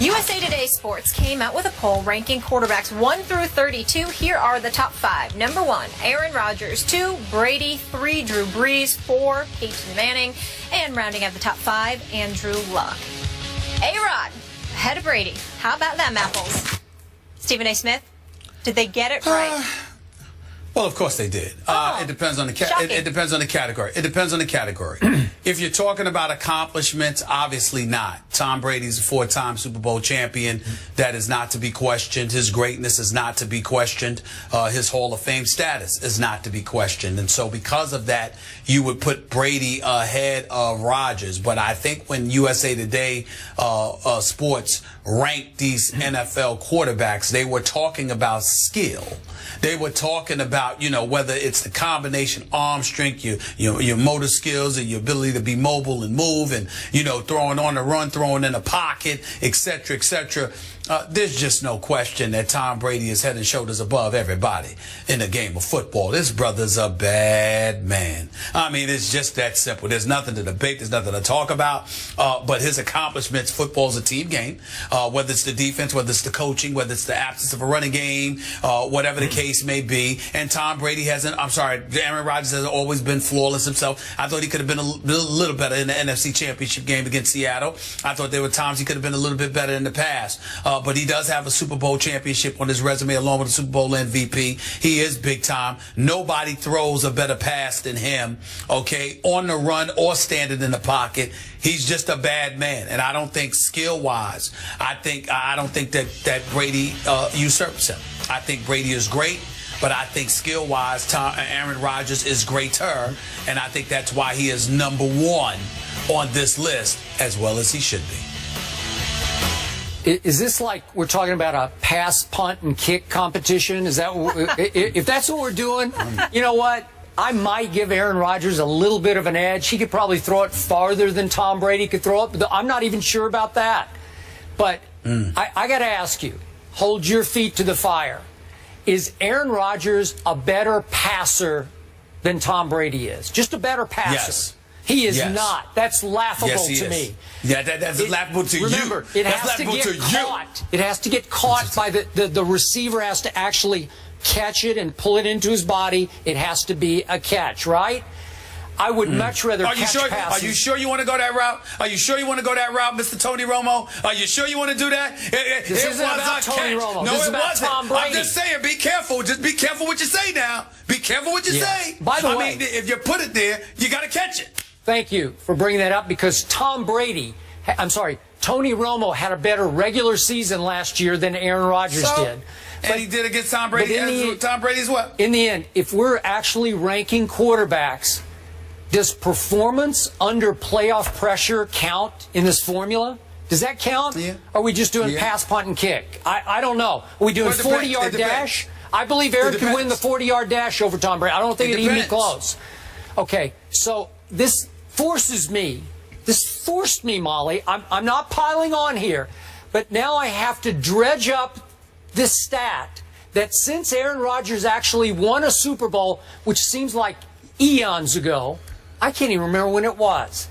USA Today Sports came out with a poll ranking quarterbacks 1 through 32. Here are the top 5. Number 1, Aaron Rodgers. 2, Brady. 3, Drew Brees. 4, Peyton Manning. And rounding out the top 5, Andrew Luck. A-Rod, ahead of Brady. How about them apples? Stephen A. Smith, did they get it right? Well, of course they did. It depends on the it depends on the category. It depends on the category. If you're talking about accomplishments, obviously not. Tom Brady's a 4-time Super Bowl champion. That is not to be questioned. His greatness is not to be questioned. His Hall of Fame status is not to be questioned. And so because of that, you would put Brady ahead of Rodgers. But I think when USA Today Sports ranked these NFL quarterbacks, they were talking about skill. They were talking about, whether it's the combination arm strength, your motor skills, and your ability to be mobile and move, and, throwing on the run, throwing in the pocket, et cetera, et cetera. There's just no question that Tom Brady is head and shoulders above everybody in the game of football. This brother's a bad man. I mean, it's just that simple. There's nothing to debate. There's nothing to talk about. But his accomplishments, football's a team game, whether it's the defense, whether it's the coaching, whether it's the absence of a running game, whatever the case may be. And Tom Brady Aaron Rodgers has always been flawless himself. I thought he could have been a little better in the NFC Championship game against Seattle. I thought there were times he could have been a little bit better in the past. But he does have a Super Bowl championship on his resume along with a Super Bowl MVP. He is big time. Nobody throws a better pass than him, okay, on the run or standing in the pocket. He's just a bad man. And I don't think skill-wise, I don't think that Brady usurps him. I think Brady is great. But I think skill-wise, Aaron Rodgers is greater, and I think that's why he is number 1 on this list, as well as he should be. Is this like we're talking about a pass, punt, and kick competition? Is that if that's what we're doing? You know what? I might give Aaron Rodgers a little bit of an edge. He could probably throw it farther than Tom Brady could throw it. But I'm not even sure about that. But I got to ask you, hold your feet to the fire. Is Aaron Rodgers a better passer than Tom Brady is? Just a better passer? Yes. He is not. That's laughable to me. Yeah, that's laughable to you. Remember, it has to get caught. It has to get caught by the receiver has to actually catch it and pull it into his body. It has to be a catch, right? I would much rather catch passes. Are you sure you want to go that route? Are you sure you want to go that route, Mr. Tony Romo? Are you sure you want to do that? This isn't about Tony Romo. No, this is it about wasn't. Tom Brady. I'm just saying, be careful. Just be careful what you say now. Be careful what you say. By the way, I mean, if you put it there, you got to catch it. Thank you for bringing that up because Tony Romo had a better regular season last year than Aaron Rodgers did. And he did against Tom Brady as well. In the end, if we're actually ranking quarterbacks, does performance under playoff pressure count in this formula? Does that count? Yeah. Or are we just doing pass, punt, and kick? I don't know. Are we doing 40-yard dash? I believe Aaron can win the 40-yard dash over Tom Brady. I don't think it'd even be close. Okay, so this forced me, Molly. I'm not piling on here, but now I have to dredge up this stat that since Aaron Rodgers actually won a Super Bowl, which seems like eons ago, I can't even remember when it was.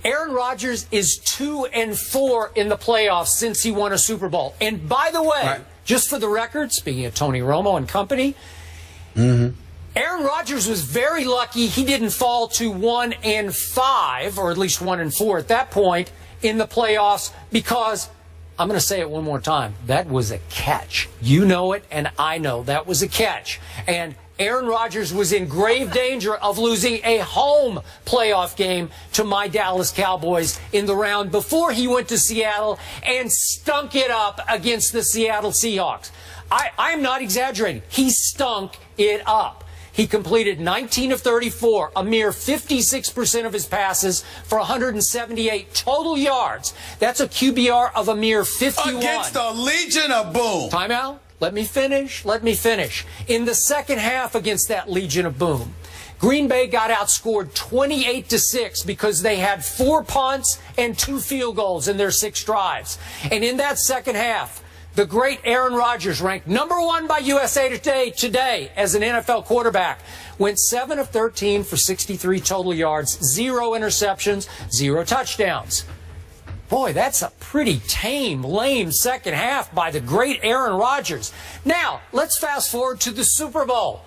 Aaron Rodgers is 2-4 in the playoffs since he won a Super Bowl. And by the way, just for the record, speaking of Tony Romo and company, Aaron Rodgers was very lucky he didn't fall to 1-5, or at least 1-4 at that point in the playoffs, because I'm going to say it one more time. That was a catch. You know it, and I know that was a catch. And Aaron Rodgers was in grave danger of losing a home playoff game to my Dallas Cowboys in the round before he went to Seattle and stunk it up against the Seattle Seahawks. I am not exaggerating. He stunk it up. He completed 19 of 34, a mere 56% of his passes for 178 total yards. That's a QBR of a mere 51. Against the Legion of Boom. Timeout. Let me finish. In the second half against that Legion of Boom, Green Bay got outscored 28-6 because they had 4 punts and 2 field goals in their 6 drives. And in that second half, the great Aaron Rodgers, ranked #1 by USA Today as an NFL quarterback, went 7 of 13 for 63 total yards, 0 interceptions, 0 touchdowns. boy, that's a pretty tame, lame second half by the great Aaron Rodgers. Now, let's fast forward to the Super Bowl.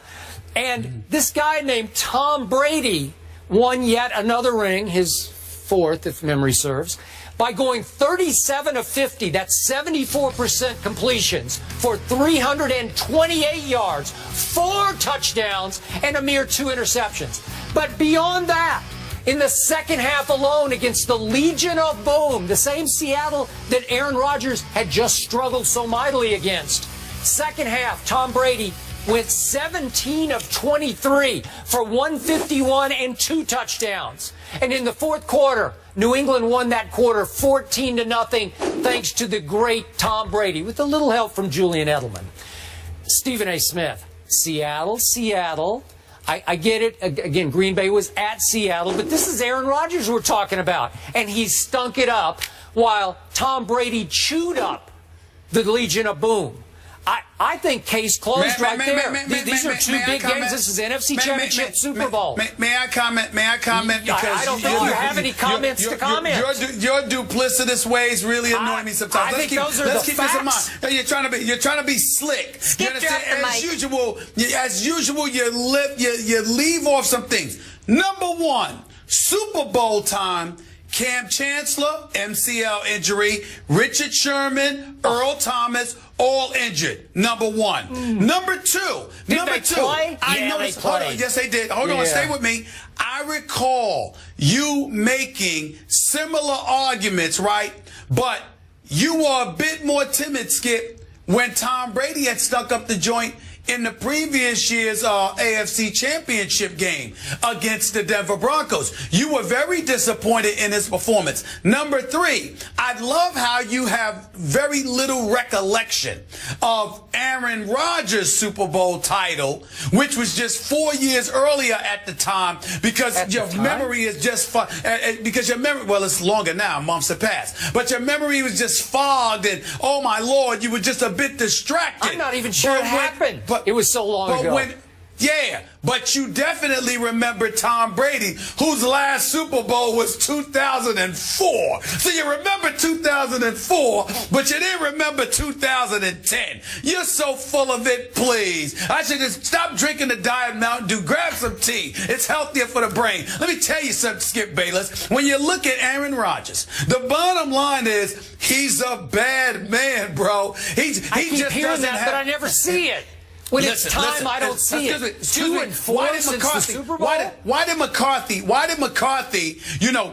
And this guy named Tom Brady won yet another ring, his fourth, if memory serves, by going 37 of 50, that's 74% completions for 328 yards, 4 touchdowns, and a mere 2 interceptions. But beyond that, in the second half alone against the Legion of Boom, the same Seattle that Aaron Rodgers had just struggled so mightily against. Second half, Tom Brady went 17 of 23 for 151 and 2 touchdowns. And in the fourth quarter, New England won that quarter 14-0 thanks to the great Tom Brady with a little help from Julian Edelman. Stephen A. Smith, Seattle. I get it. Again, Green Bay was at Seattle, but this is Aaron Rodgers we're talking about. And he stunk it up while Tom Brady chewed up the Legion of Boom. I think case closed right there. These are two big games. This is NFC Championship, Super Bowl. May I comment? Because I don't think you have any comments to comment. Your duplicitous ways really annoy me sometimes. I think those are let's the keep facts. this in mind. You're trying to be slick. Skip drop the mic. As usual, you leave off some things. Number one, Super Bowl time. Cam Chancellor, MCL injury. Richard Sherman, Earl Thomas, all injured. Number one. Number two. Did they play? I noticed. Hold on. Yes, they did. Hold on. Stay with me. I recall you making similar arguments, right? But you were a bit more timid, Skip, when Tom Brady had stuck up the joint in the previous year's AFC Championship game against the Denver Broncos. You were very disappointed in his performance. Number three, I love how you have very little recollection of Aaron Rodgers' Super Bowl title, which was just 4 years earlier at the time, because your memory is just because your memory, well, it's longer now, months have passed, but your memory was just fogged, and oh my Lord, you were just a bit distracted. I'm not even sure it happened. It was so long ago. But you definitely remember Tom Brady, whose last Super Bowl was 2004. So you remember 2004, but you didn't remember 2010. You're so full of it, please. I should just stop drinking the Diet Mountain Dew. Grab some tea. It's healthier for the brain. Let me tell you something, Skip Bayless. When you look at Aaron Rodgers, the bottom line is he's a bad man, bro. I keep hearing that, but I never see it. When it's time, I don't see it. Excuse me. Why did McCarthy? Why did McCarthy?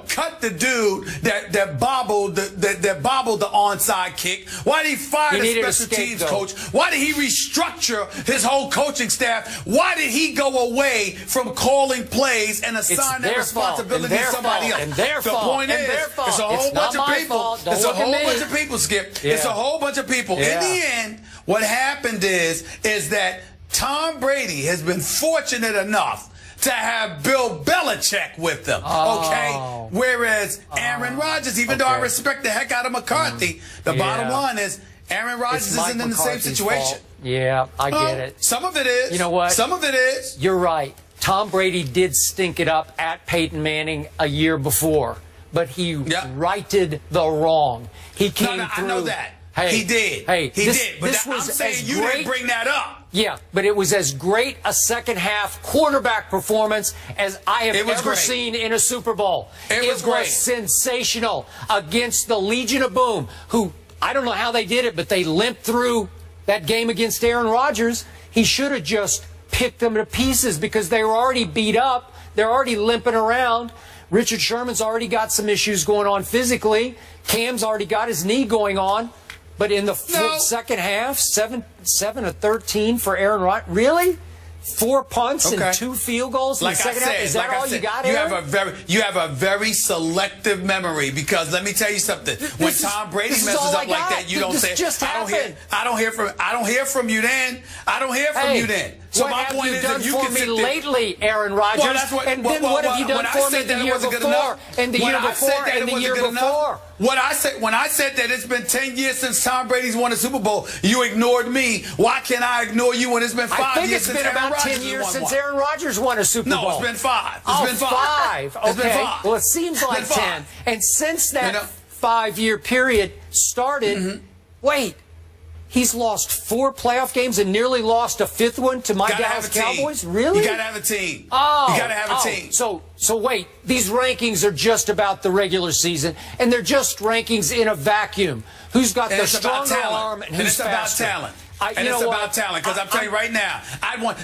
Cut the dude that bobbled the onside kick? Why did he fire the special teams coach? Why did he restructure his whole coaching staff? Why did he go away from calling plays and assign that responsibility to somebody else? The point is, it's a whole bunch of people. It's a whole bunch of people, Skip. It's a whole bunch of people. In the end, what happened is that Tom Brady has been fortunate enough to have Bill Belichick with them, okay? Whereas Aaron Rodgers, even though I respect the heck out of McCarthy, the bottom line is Aaron Rodgers isn't in the same situation. Yeah, I get it. Some of it is. You know what? Some of it is. You're right. Tom Brady did stink it up at Peyton Manning a year before, but he righted the wrong. He came through. I know that. Hey, he did. Hey, he did. But I'm saying you didn't bring that up. Yeah, but it was as great a second half quarterback performance as I have ever seen in a Super Bowl. It was sensational against the Legion of Boom, who I don't know how they did it, but they limped through that game against Aaron Rodgers. He should have just picked them to pieces because they were already beat up. They're already limping around. Richard Sherman's already got some issues going on physically. Cam's already got his knee going on. But in the second half, 7 of 13 for Aaron Rodgers. Really? 4 punts and 2 field goals in the second half? Is that all you got, Aaron? You have a very selective memory, because let me tell you something. When Tom Brady messes up like that, you don't say, I don't hear from you then. I don't hear from you then. So my point is, if you can sit there lately, Aaron Rodgers, and then what have you done for me the year before, and the year before, and the year before? When I said that it's been 10 years since Tom Brady's won a Super Bowl, you ignored me. Why can't I ignore you when it's been 5 years since Aaron Rodgers won one? I think it's been about 10 years since Aaron Rodgers won a Super Bowl. No, it's been 5. It's been 5. It's been 5. Well, it seems like 10. And since that 5-year period started. Wait. He's lost 4 playoff games and nearly lost a 5th one to my Dallas Cowboys? Really? You got to have a team. Oh. You got to have a team. So wait, these rankings are just about the regular season, and they're just rankings in a vacuum. Who's got the stronger arm and who's faster? It's about talent. And it's about talent, because I'm telling you right now,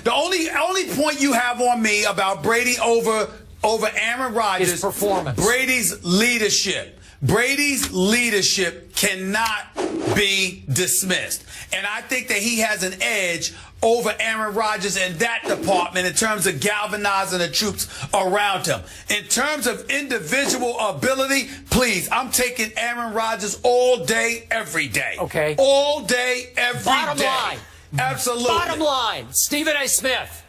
the only point you have on me about Brady over Aaron Rodgers is performance. Brady's leadership. Brady's leadership cannot be dismissed. And I think that he has an edge over Aaron Rodgers in that department in terms of galvanizing the troops around him. In terms of individual ability, please, I'm taking Aaron Rodgers all day, every day. Okay. All day, every day. Bottom line. Absolutely. Bottom line, Stephen A. Smith.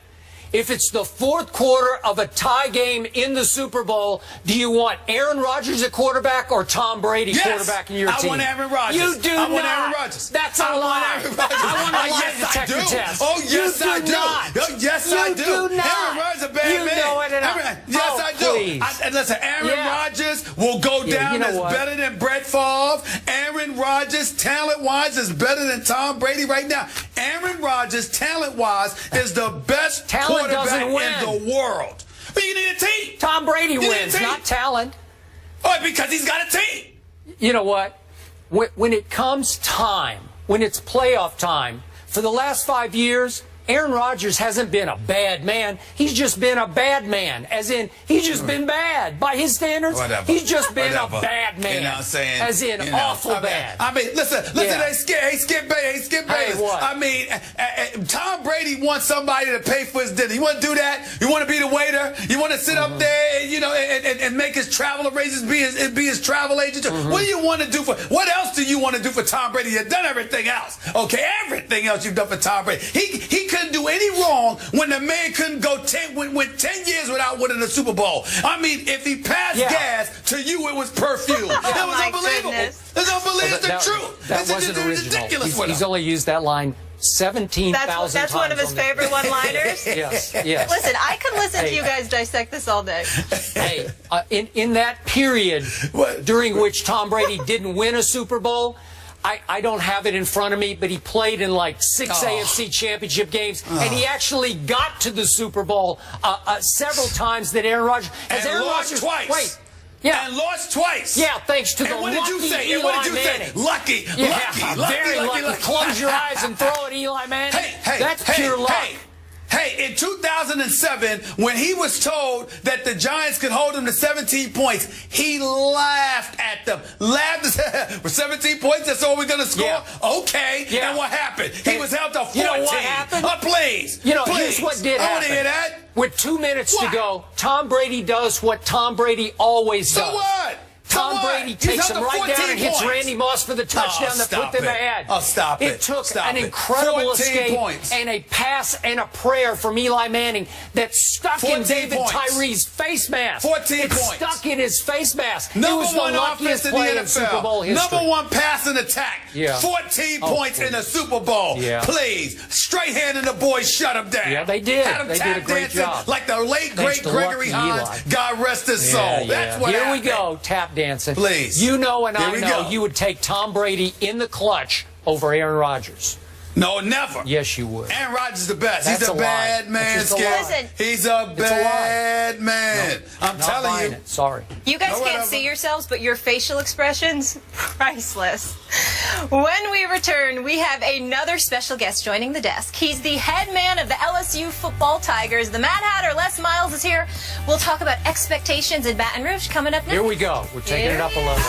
If it's the 4th quarter of a tie game in the Super Bowl, do you want Aaron Rodgers at quarterback or Tom Brady quarterback in your team? I want Aaron Rodgers. You do not. I want Aaron Rodgers. That's a lie. I want a lie detector test. Oh, yes, I do. Oh, yes, I do. You do not. Aaron Rodgers is a bad man. You know it. Yes, I do. And listen, Aaron Rodgers will go down as better than Brett Favre. Aaron Rodgers, talent-wise, is better than Tom Brady right now. Aaron Rodgers, talent-wise, is the best quarterback in the world. But you need a team. Tom Brady wins, not talent. Oh, because he's got a team. You know what? When it comes time, when it's playoff time, for the last 5 years, Aaron Rodgers hasn't been a bad man. He's just been a bad man. As in, he's just been bad. By his standards, he's just been a bad man. You know what I'm saying? As in, awful bad. I mean, listen, hey, Skip Bayless. Hey, what? I mean, Tom Brady wants somebody to pay for his dinner. You want to do that? You want to be the waiter? You want to sit up there, and make his travel arrangements, be his travel agent? What do you want to do what else do you want to do for Tom Brady? You've done everything else. Okay, everything else you've done for Tom Brady. He couldn't do any wrong when the man couldn't go 10 years without winning a Super Bowl. I mean, if he passed gas, to you it was perfume. That was unbelievable. It's unbelievable. It's the truth. That wasn't original. Ridiculous. He's only used that line 17,000 times. That's one of his favorite one-liners? Yes. Listen, I could listen to you guys dissect this all day. Hey, in that period during which Tom Brady didn't win a Super Bowl, I don't have it in front of me, but he played in like 6 AFC championship games, and he actually got to the Super Bowl several times that Aaron Rodgers... And lost twice. Wait. Yeah. And lost twice. Yeah, thanks to the lucky Eli Manning. Lucky. Very lucky. Close your eyes and throw it, Eli Manning. That's pure luck. Hey, in 2007, when he was told that the Giants could hold him to 17 points, he laughed at them. For 17 points, that's all we're going to score? Yeah. Okay. Yeah. And what happened? He was held to 14. You know what happened? Please. Here's what did happen. I want to hear that. With 2 minutes to go, Tom Brady does what Tom Brady always does. So what? Tom Brady takes him right down and hits Randy Moss for the touchdown that put them ahead. Oh, stop it. It took an incredible escape and a pass and a prayer from Eli Manning that stuck in David Tyree's face mask. 14 points. Stuck in his face mask. Number it was one the luckiest offense play in the in Super Bowl history. Number one passing attack. Yeah. 14 points in the Super Bowl. Yeah. Please. Straight hand and the boys shut him down. Yeah, they did. They did a great job. Like the late, great Gregory Hines. God rest his soul. That's what happened. Here we go, tap dancing. Please. You know and I know you would take Tom Brady in the clutch over Aaron Rodgers. No, never. Yes, you would. Aaron Rodgers is the best. That's He's a bad man, Skip. Listen, he's a bad man. I'm telling you. Sorry. You guys can't see yourselves, but your facial expressions, priceless. When we return, we have another special guest joining the desk. He's the head man of the LSU football Tigers. The Mad Hatter, Les Miles, is here. We'll talk about expectations in Baton Rouge coming up next. Here we go. We're taking it up a level.